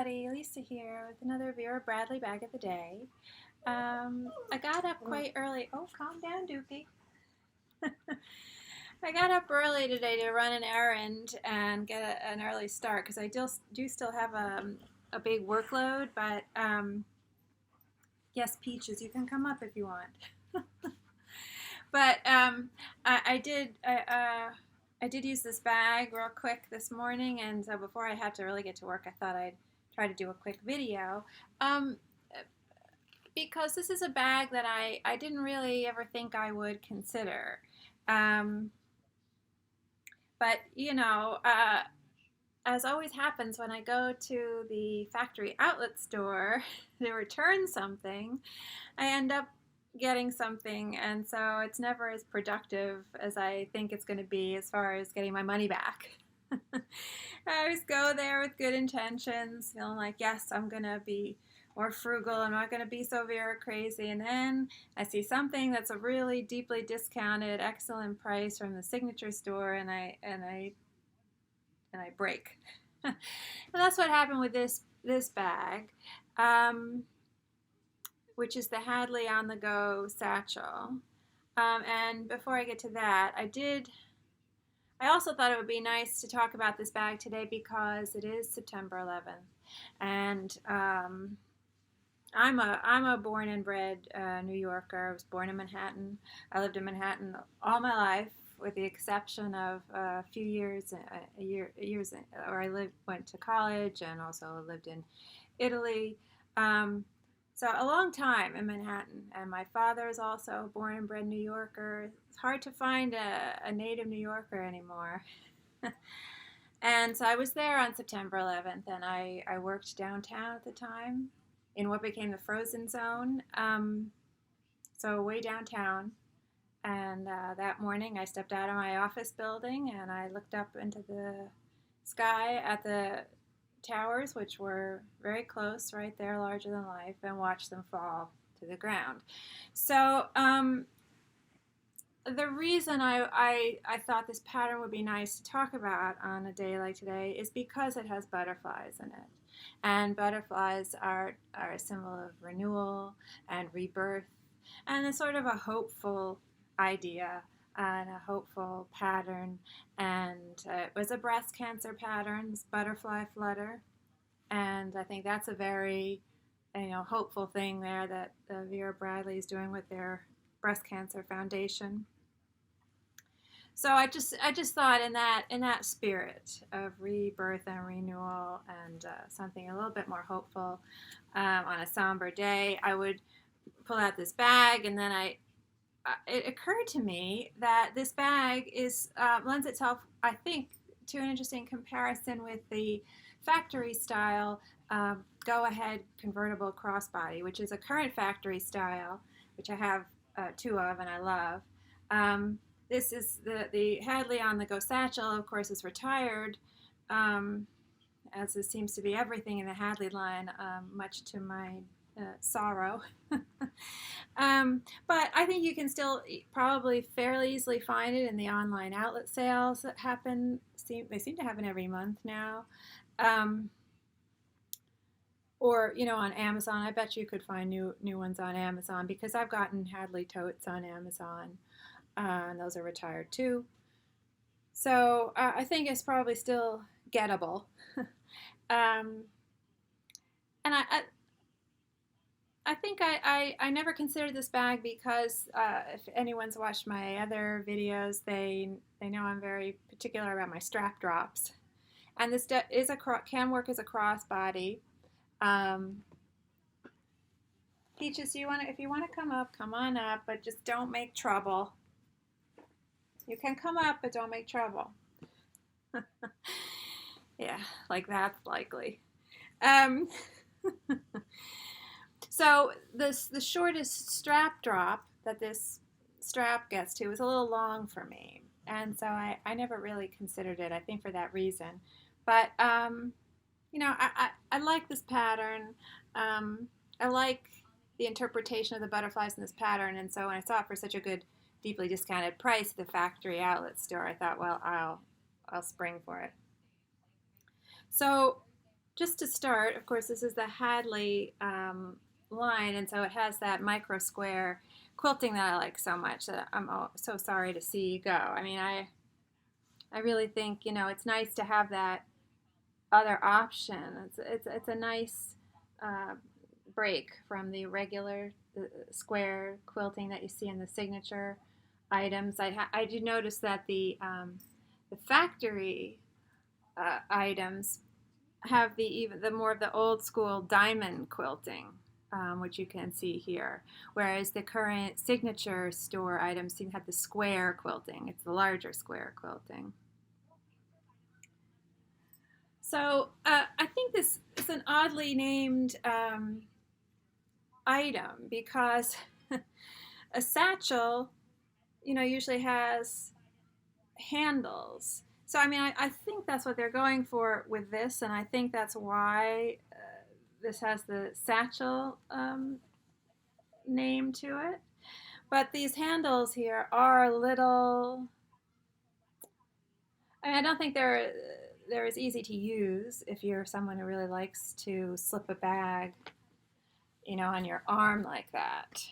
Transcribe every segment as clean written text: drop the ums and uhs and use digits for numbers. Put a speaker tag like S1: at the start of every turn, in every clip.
S1: Lisa here with another Vera Bradley bag of the day. I got up quite early. Oh, calm down, Dookie. I got up early today to run an errand and get an early start because I do still have a big workload. But yes, Peaches, you can come up if you want. But I did use this bag real quick this morning, and so before I had to really get to work, I thought I'd try to do a quick video. Because this is a bag that I didn't really ever think I would consider. But, as always happens when I go to the factory outlet store to return something, I end up getting something, and so it's never as productive as I think it's going to be as far as getting my money back. I always go there with good intentions, feeling like, yes, I'm going to be more frugal, I'm not going to be so Vera crazy, and then I see something that's a really deeply discounted, excellent price from the signature store, and I break. And that's what happened with this bag. Which is the Hadley On the Go satchel. And before I get to that, I also thought it would be nice to talk about this bag today because it is September 11th. And I'm a born and bred New Yorker. I was born in Manhattan. I lived in Manhattan all my life, with the exception of a few years where I went to college and also lived in Italy. So a long time in Manhattan, and my father is also a born and bred New Yorker. It's hard to find a native New Yorker anymore. And so I was there on September 11th, and I worked downtown at the time in what became the frozen zone, so way downtown. And that morning I stepped out of my office building and I looked up into the sky at the towers, which were very close, right there, larger than life, and watch them fall to the ground. So the reason I thought this pattern would be nice to talk about on a day like today is because it has butterflies in it. And butterflies are a symbol of renewal and rebirth, and it's sort of a hopeful idea and a hopeful pattern. And it was a breast cancer pattern, this butterfly flutter, and I think that's a very hopeful thing there that Vera Bradley is doing with their breast cancer foundation. So I just thought in that spirit of rebirth and renewal and something a little bit more hopeful on a somber day, I would pull out this bag, and then it occurred to me that this bag lends itself, I think, to an interesting comparison with the factory style Go Ahead Convertible Crossbody, which is a current factory style, which I have two of and I love. This is the Hadley On the Go satchel, of course, is retired, as it seems to be everything in the Hadley line, much to my sorrow. But I think you can still probably fairly easily find it in the online outlet sales that happen. They seem to happen every month now. Or on Amazon. I bet you could find new ones on Amazon, because I've gotten Hadley totes on Amazon, and those are retired too. So I think it's probably still gettable. And I think I never considered this bag because if anyone's watched my other videos, they know I'm very particular about my strap drops. And this can work as a crossbody. Peaches, if you want to come up, come on up, but just don't make trouble. You can come up, but don't make trouble. Yeah, like that's likely. So the shortest strap drop that this strap gets to is a little long for me, and so I never really considered it, I think, for that reason. But I like this pattern. I like the interpretation of the butterflies in this pattern, and so when I saw it for such a good, deeply discounted price at the factory outlet store, I thought, well, I'll spring for it. So just to start, of course, this is the Hadley line, and so it has that micro square quilting that I like so much that I'm so sorry to see you go. I mean, I really think, you know, it's nice to have that other option. It's a nice break from the regular square quilting that you see in the signature items. I did notice that the factory items have the more of the old school diamond quilting, which you can see here, whereas the current signature store items seem to have the square quilting. It's the larger square quilting. So I think this is an oddly named item because a satchel, you know, usually has handles. So I mean, I think that's what they're going for with this, and I think that's why this has the satchel name to it. But these handles here are a little. I mean, I don't think they're as easy to use if you're someone who really likes to slip a bag, you know, on your arm like that.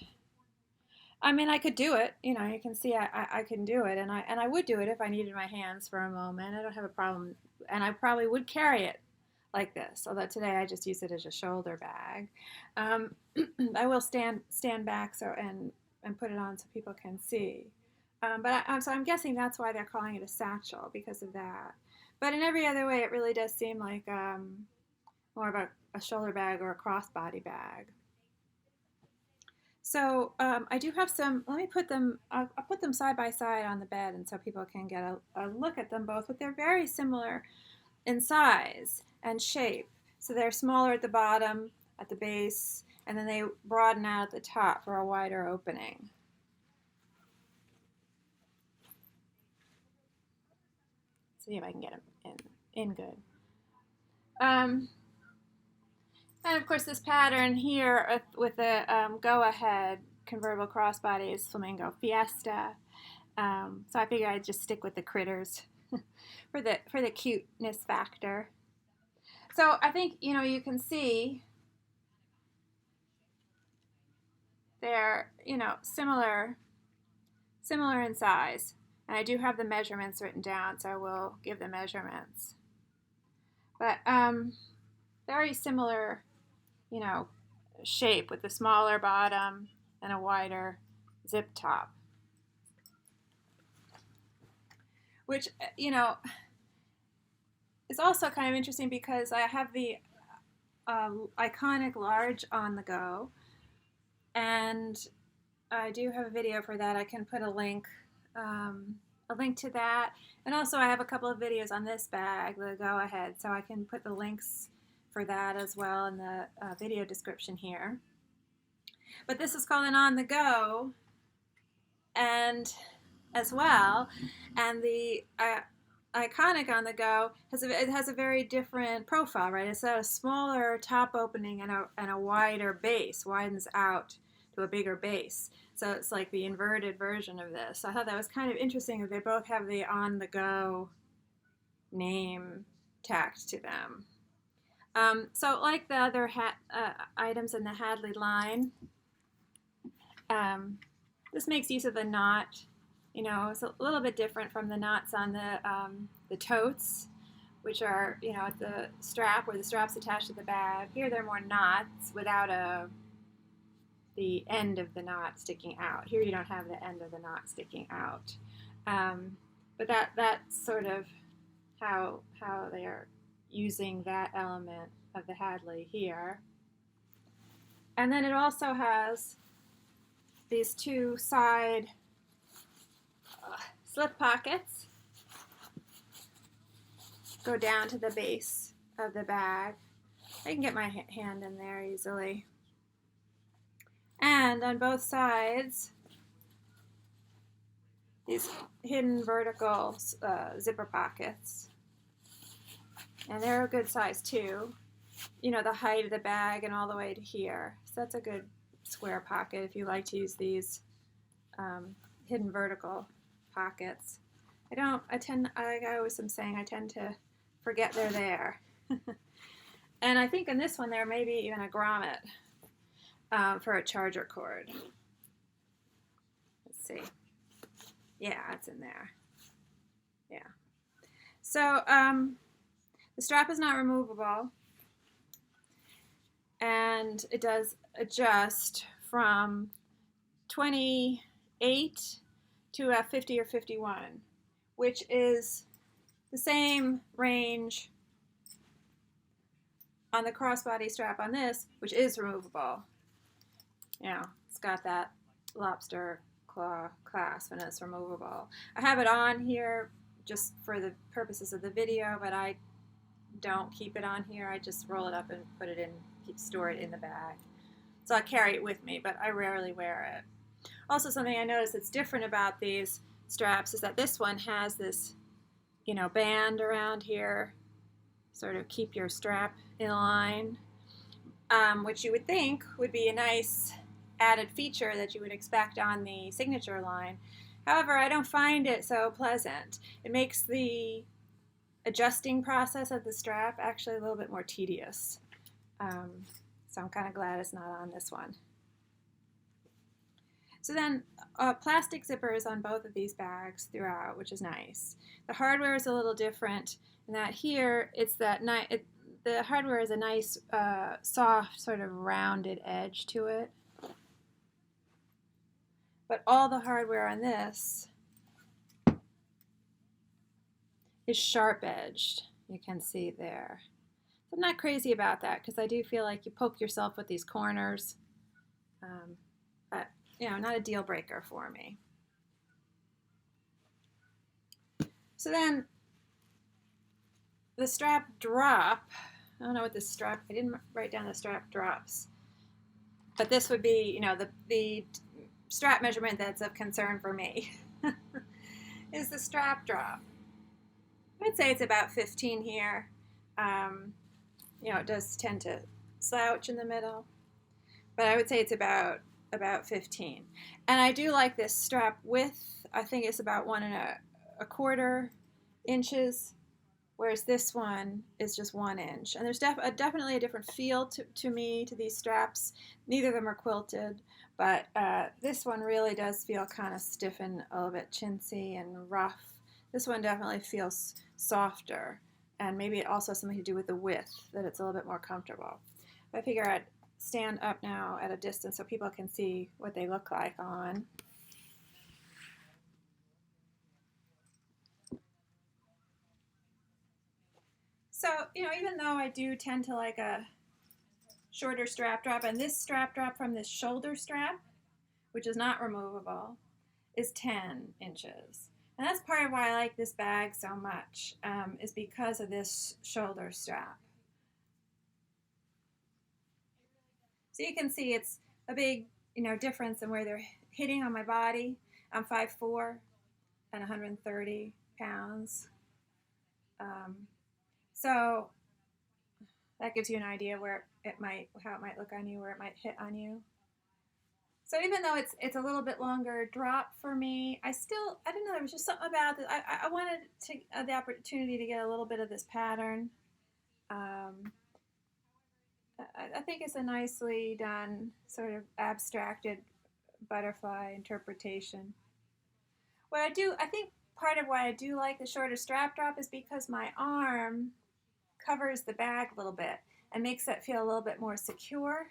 S1: I mean, I could do it. You know, you can see I can do it, and I would do it if I needed my hands for a moment. I don't have a problem, and I probably would carry it like this. Although today I just use it as a shoulder bag. I will stand back and put it on so people can see. So I'm guessing that's why they're calling it a satchel, because of that. But in every other way, it really does seem like more of a shoulder bag or a crossbody bag. So I do have some. Let me put them. I'll put them side by side on the bed, and so people can get a look at them both. But they're very similar in size and shape. So they're smaller at the bottom, at the base, and then they broaden out at the top for a wider opening. See if I can get them in good. And of course, this pattern here with the Go Ahead Convertible Crossbody is Flamingo Fiesta. So I figured I'd just stick with the critters for the cuteness factor. So I think, you know, you can see they're, you know, similar in size. And I do have the measurements written down, so I will give the measurements. But very similar, you know, shape with the smaller bottom and a wider zip top. Which, you know, is also kind of interesting because I have the iconic large on the go, and I do have a video for that. I can put a link to that, and also I have a couple of videos on this bag, the Go Ahead, so I can put the links for that as well in the video description here. But this is called an On the Go, and as well, and the iconic On the Go has a very different profile, right? It's a smaller top opening and a wider base, widens out to a bigger base. So it's like the inverted version of this. So I thought that was kind of interesting that they both have the On the Go name tacked to them. So like the other items in the Hadley line, this makes use of the knot. You know, it's a little bit different from the knots on the totes, which are, you know, at the strap where the strap's attached to the bag. Here they're more knots without the end of the knot sticking out. Here you don't have the end of the knot sticking out. But that's sort of how they are using that element of the Hadley here. And then it also has these two side slip pockets go down to the base of the bag. I can get my hand in there easily. And on both sides, these hidden vertical zipper pockets. And they're a good size too. You know, the height of the bag and all the way to here. So that's a good square pocket if you like to use these hidden vertical pockets. Like I always am saying, I tend to forget they're there. And I think in this one there may be even a grommet for a charger cord. Let's see. Yeah, it's in there. Yeah. So the strap is not removable, and it does adjust from 28 to a 50 or 51, which is the same range on the crossbody strap on this, which is removable. You know, it's got that lobster claw clasp and it's removable. I have it on here just for the purposes of the video, but I don't keep it on here. I just roll it up and put it in, store it in the bag. So I carry it with me, but I rarely wear it. Also, something I noticed that's different about these straps is that this one has this, you know, band around here, sort of keep your strap in line, which you would think would be a nice added feature that you would expect on the signature line. However, I don't find it so pleasant. It makes the adjusting process of the strap actually a little bit more tedious. So I'm kind of glad it's not on this one. So then plastic zippers on both of these bags throughout, which is nice. The hardware is a little different in that here it's that the hardware is a nice soft sort of rounded edge to it. But all the hardware on this is sharp edged. You can see there. I'm not crazy about that because I do feel like you poke yourself with these corners. But, you know, not a deal breaker for me. So then the strap drop, I don't know what this strap, I didn't write down the strap drops. But this would be, you know, the strap measurement that's of concern for me is the strap drop. I'd say it's about 15 here. You know, it does tend to slouch in the middle, but I would say it's about 15. And I do like this strap width. I think it's about 1¼ inches, whereas this one is just 1 inch. And there's definitely a different feel to me to these straps. Neither of them are quilted, but this one really does feel kind of stiff and a little bit chintzy and rough. This one definitely feels softer, and maybe it also has something to do with the width, that it's a little bit more comfortable. I figure I'd stand up now at a distance so people can see what they look like on. So, you know, even though I do tend to like a shorter strap drop, and this strap drop from this shoulder strap, which is not removable, is 10 inches. And that's part of why I like this bag so much, is because of this shoulder strap. So you can see it's a big, you know, difference in where they're hitting on my body. I'm 5'4" and 130 pounds. So that gives you an idea where how it might look on you, where it might hit on you. So even though it's a little bit longer drop for me, I don't know, there was just something about it. I wanted the opportunity to get a little bit of this pattern. I think it's a nicely done, sort of abstracted butterfly interpretation. I think part of why I do like the shorter strap drop is because my arm covers the bag a little bit and makes it feel a little bit more secure,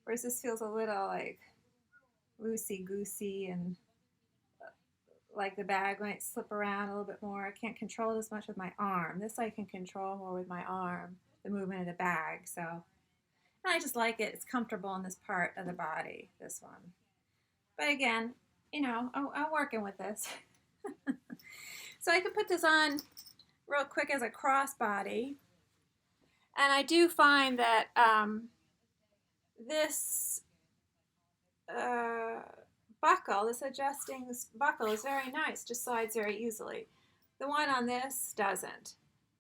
S1: whereas this feels a little like loosey-goosey and like the bag might slip around a little bit more. I can't control it as much with my arm. This I can control more with my arm, the movement of the bag. So I just like it. It's comfortable in this part of the body, this one. But again, you know, I'm working with this. So I could put this on real quick as a crossbody. And I do find that this buckle, this adjusting buckle is very nice, just slides very easily. The one on this doesn't.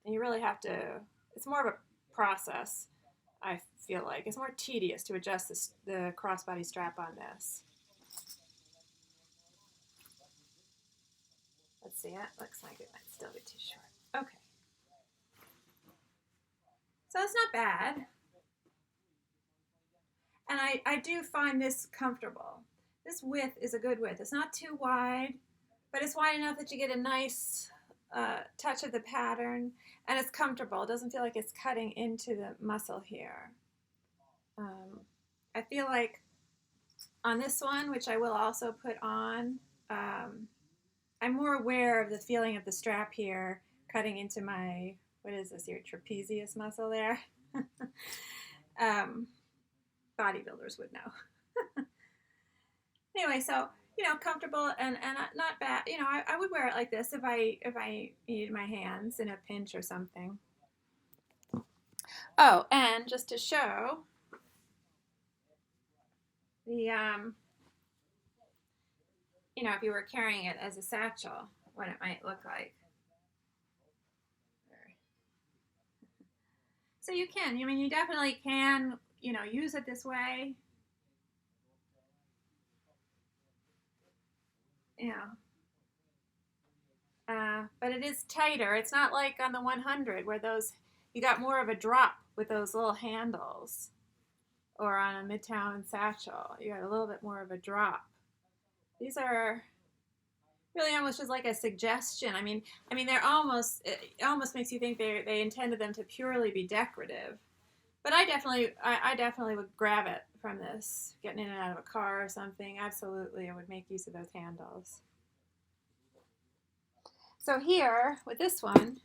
S1: And you really have to, it's more of a process, I feel like. It's more tedious to adjust the crossbody strap on this. Let's see, it looks like it might still be too short. Okay. So it's not bad. And I do find this comfortable. This width is a good width. It's not too wide, but it's wide enough that you get a nice touch of the pattern, and it's comfortable. It doesn't feel like it's cutting into the muscle here. I feel like on this one, which I will also put on, I'm more aware of the feeling of the strap here cutting into my, what is this here, trapezius muscle there. Bodybuilders would know. Anyway, so, you know, comfortable and not bad. You know, I would wear it like this if I needed my hands in a pinch or something. Oh, and just to show the, you know, if you were carrying it as a satchel, what it might look like. So you can, I mean, you definitely can, you know, use it this way. Yeah. But it is tighter. It's not like on the 100 where those, you got more of a drop with those little handles, or on a Midtown satchel, you got a little bit more of a drop. These are really almost just like a suggestion. I mean, they're almost, it almost makes you think they intended them to purely be decorative. But I definitely would grab it from this, getting in and out of a car or something. Absolutely, I would make use of those handles. So here, with this one,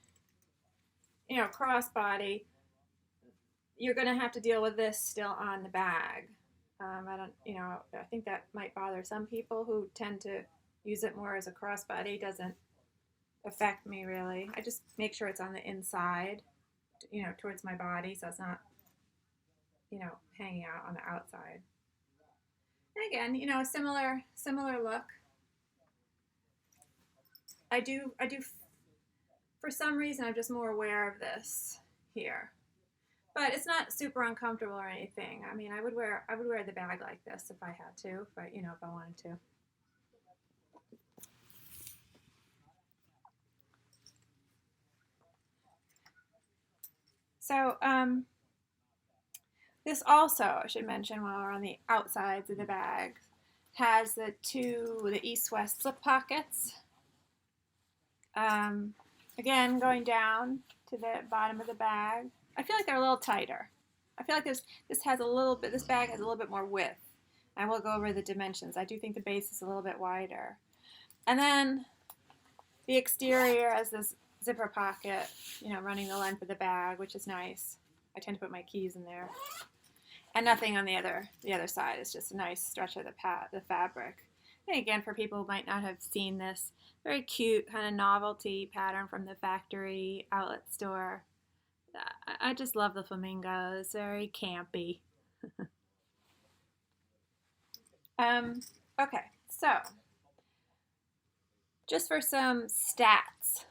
S1: you know, crossbody, you're going to have to deal with this still on the bag. I think that might bother some people who tend to use it more as a crossbody. It doesn't affect me really. I just make sure it's on the inside, you know, towards my body, so it's not, you know, hanging out on the outside. And again, you know, a similar look. I do, for some reason, I'm just more aware of this here. But it's not super uncomfortable or anything. I mean, I would wear the bag like this if I had to, if I wanted to. So this also, I should mention while we're on the outsides of the bag, has the east-west slip pockets. Again, going down to the bottom of the bag. I feel like they're a little tighter. I feel like this bag has a little bit more width. I will go over the dimensions. I do think the base is a little bit wider. And then the exterior has this zipper pocket, you know, running the length of the bag, which is nice. I tend to put my keys in there. And nothing on the other side. It's just a nice stretch of the fabric. And again, for people who might not have seen this, very cute kind of novelty pattern from the factory outlet store. I just love the flamingos. Very campy. Okay, so just for some stats.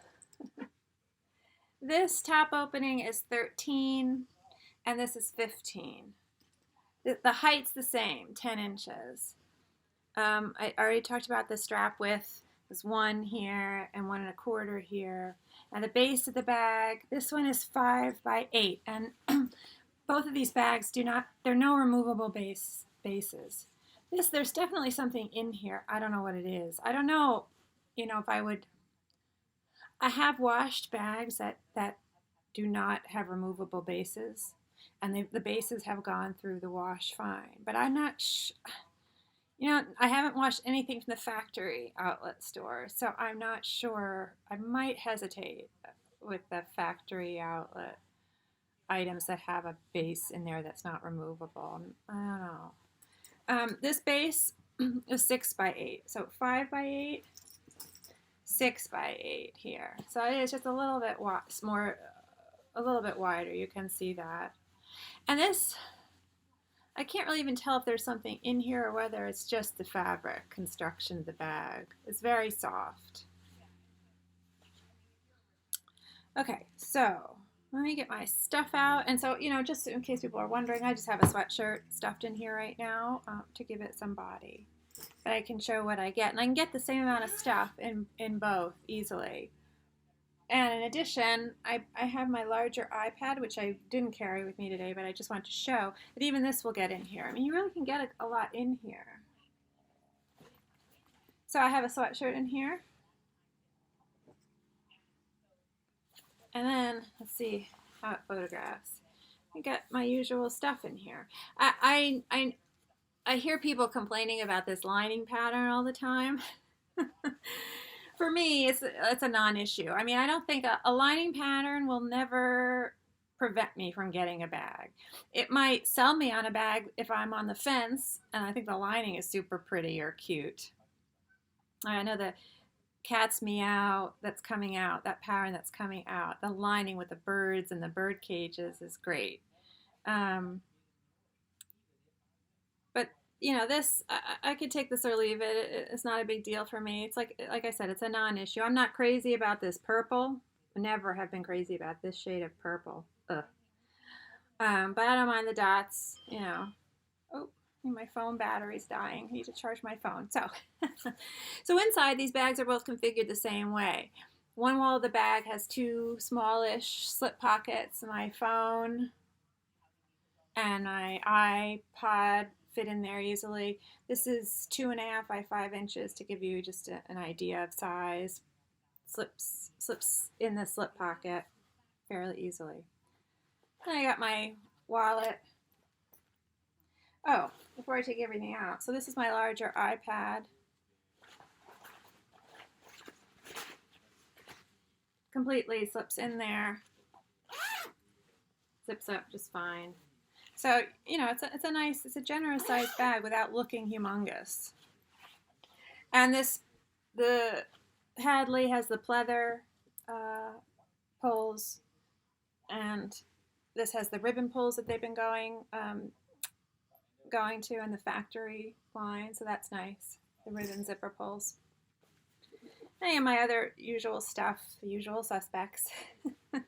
S1: This top opening is 13 and this is 15. The height's the same, 10 inches. I already talked about the strap width. There's 1 here and 1 1/4 here. And the base of the bag, this one is 5 by 8. And both of these bags they're no removable bases. There's definitely something in here. I don't know what it is. I don't know, you know, I have washed bags that do not have removable bases. And the bases have gone through the wash fine. But I'm not you know, I haven't washed anything from the factory outlet store, so I'm not sure. I might hesitate with the factory outlet items that have a base in there that's not removable. I don't know. This base is 6 by 8, so 5 by 8, 6 by 8 here. So it is just a little bit wider. You can see that. And this, I can't really even tell if there's something in here or whether it's just the fabric construction of the bag. It's very soft. Okay, so let me get my stuff out. And so, you know, just in case people are wondering, I just have a sweatshirt stuffed in here right now to give it some body. But I can show what I get. And I can get the same amount of stuff in both easily. And in addition, I have my larger iPad, which I didn't carry with me today, but I just want to show that even this will get in here. I mean, you really can get a lot in here. So I have a sweatshirt in here. And then, let's see how it photographs. I got my usual stuff in here. I hear people complaining about this lining pattern all the time. For me, it's a non-issue. I mean, I don't think a lining pattern will never prevent me from getting a bag. It might sell me on a bag if I'm on the fence and I think the lining is super pretty or cute. I know the cat's meow that's coming out, that pattern that's coming out, the lining with the birds and the bird cages is great. But you know, this I could take this or leave it. It's not a big deal for me. It's like I said, it's a non-issue. I'm not crazy about this purple. I never have been crazy about this shade of purple. Ugh. But I don't mind the dots. You know. Oh, my phone battery's dying. I need to charge my phone. So, so inside these bags are both configured the same way. One wall of the bag has two smallish slip pockets. My phone and my iPod fit in there easily. This is 2.5 by 5 inches to give you just an idea of size. Slips in the slip pocket fairly easily. Then I got my wallet. Oh, before I take everything out, so this is my larger iPad. Completely slips in there. Zips up just fine. So, you know, it's a generous sized bag without looking humongous. And the Hadley has the pleather pulls, and this has the ribbon pulls that they've been going to in the factory line, so that's nice. The ribbon zipper pulls. And my other usual stuff, the usual suspects. I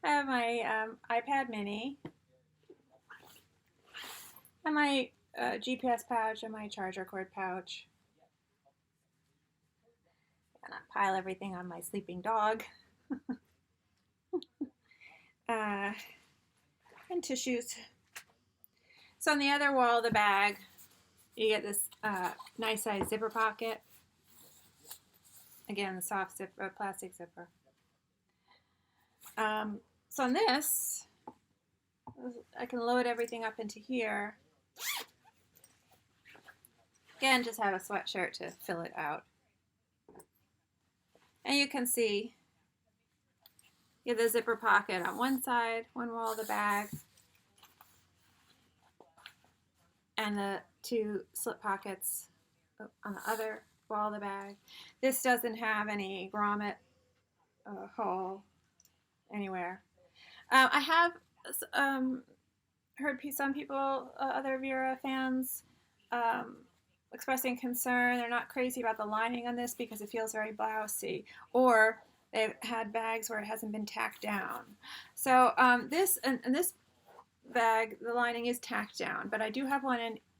S1: have my iPad mini, and my GPS pouch, and my charger cord pouch. And I pile everything on my sleeping dog. And tissues. So on the other wall of the bag, you get this nice size zipper pocket. Again, the soft zipper, plastic zipper. So on this, I can load everything up into here. Again, just have a sweatshirt to fill it out. And you can see you have the zipper pocket on one side, one wall of the bag, and the two slip pockets on the other wall of the bag. This doesn't have any grommet hole anywhere. I have heard some people, other Vera fans, expressing concern. They're not crazy about the lining on this because it feels very blousy, or they've had bags where it hasn't been tacked down. So this bag, the lining is tacked down, but I do have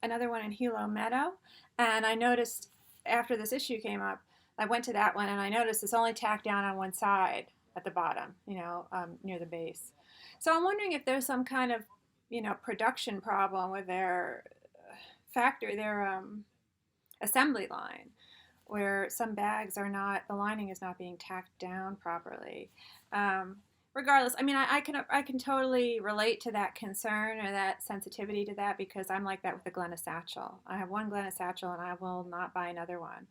S1: another one in Hilo Meadow, and I noticed after this issue came up, I went to that one and I noticed it's only tacked down on one side at the bottom, you know, near the base. So I'm wondering if there's some kind of, you know, production problem with their factory, their assembly line, where some bags are not, the lining is not being tacked down properly. Regardless, I mean, I can totally relate to that concern or that sensitivity to that, because I'm like that with the Glenna Satchel. I have one Glenna Satchel and I will not buy another one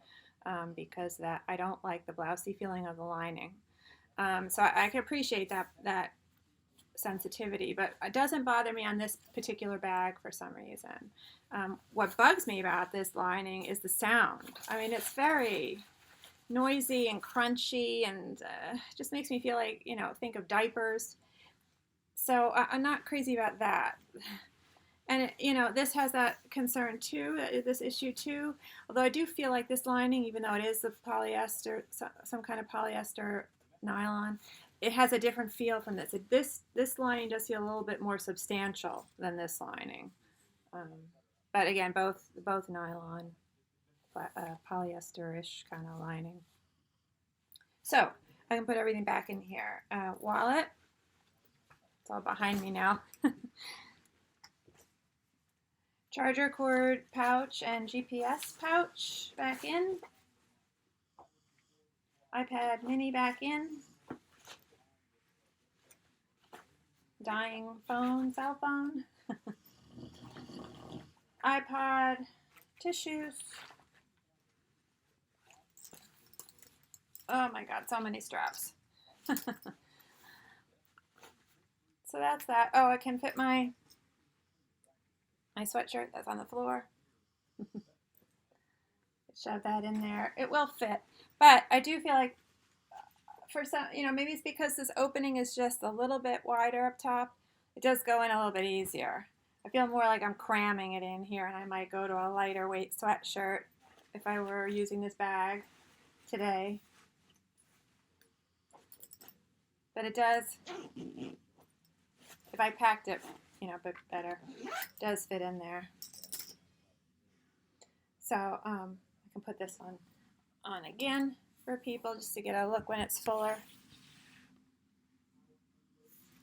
S1: because I don't like the blousy feeling of the lining. So I can appreciate that sensitivity, but it doesn't bother me on this particular bag for some reason. What bugs me about this lining is the sound. I mean, it's very noisy and crunchy, and just makes me feel like, you know, think of diapers. So I'm not crazy about that. And you know, this has that concern too, this issue too. Although I do feel like this lining, even though it is the polyester, some kind of polyester nylon, it has a different feel from this. This lining does feel a little bit more substantial than this lining. But again, both nylon, polyester-ish kind of lining. So I can put everything back in here. Wallet. It's all behind me now. Charger cord pouch and GPS pouch back in. iPad mini back in. Dying phone, cell phone. iPod, tissues. Oh my God, so many straps. So that's that. Oh, I can fit my sweatshirt that's on the floor. Shove that in there. It will fit. But I do feel like for some, maybe it's because this opening is just a little bit wider up top. It does go in a little bit easier. I feel more like I'm cramming it in here, and I might go to a lighter weight sweatshirt if I were using this bag today. But it does, if I packed it, a bit better, it does fit in there. So I can put this one on again for people just to get a look when it's fuller.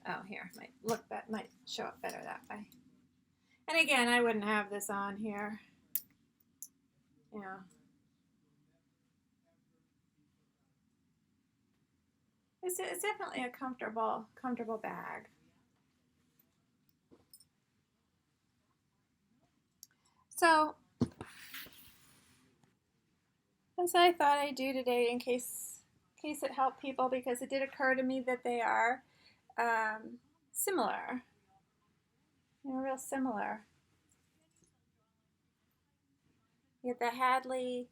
S1: Oh, here, might show up better that way. And again, I wouldn't have this on here. It's definitely a comfortable bag. So, as I thought I'd do today, in case it helped people, because it did occur to me that they are similar. Real similar. You have the Hadley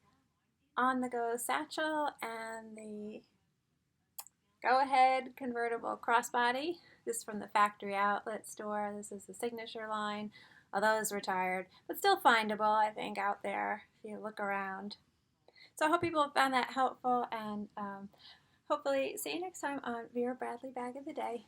S1: On the Go satchel and the Go Ahead Convertible Crossbody. This is from the factory outlet store. This is the signature line, although it's retired, but still findable, I think, out there if you look around. So I hope people found that helpful, and hopefully see you next time on Vera Bradley Bag of the Day.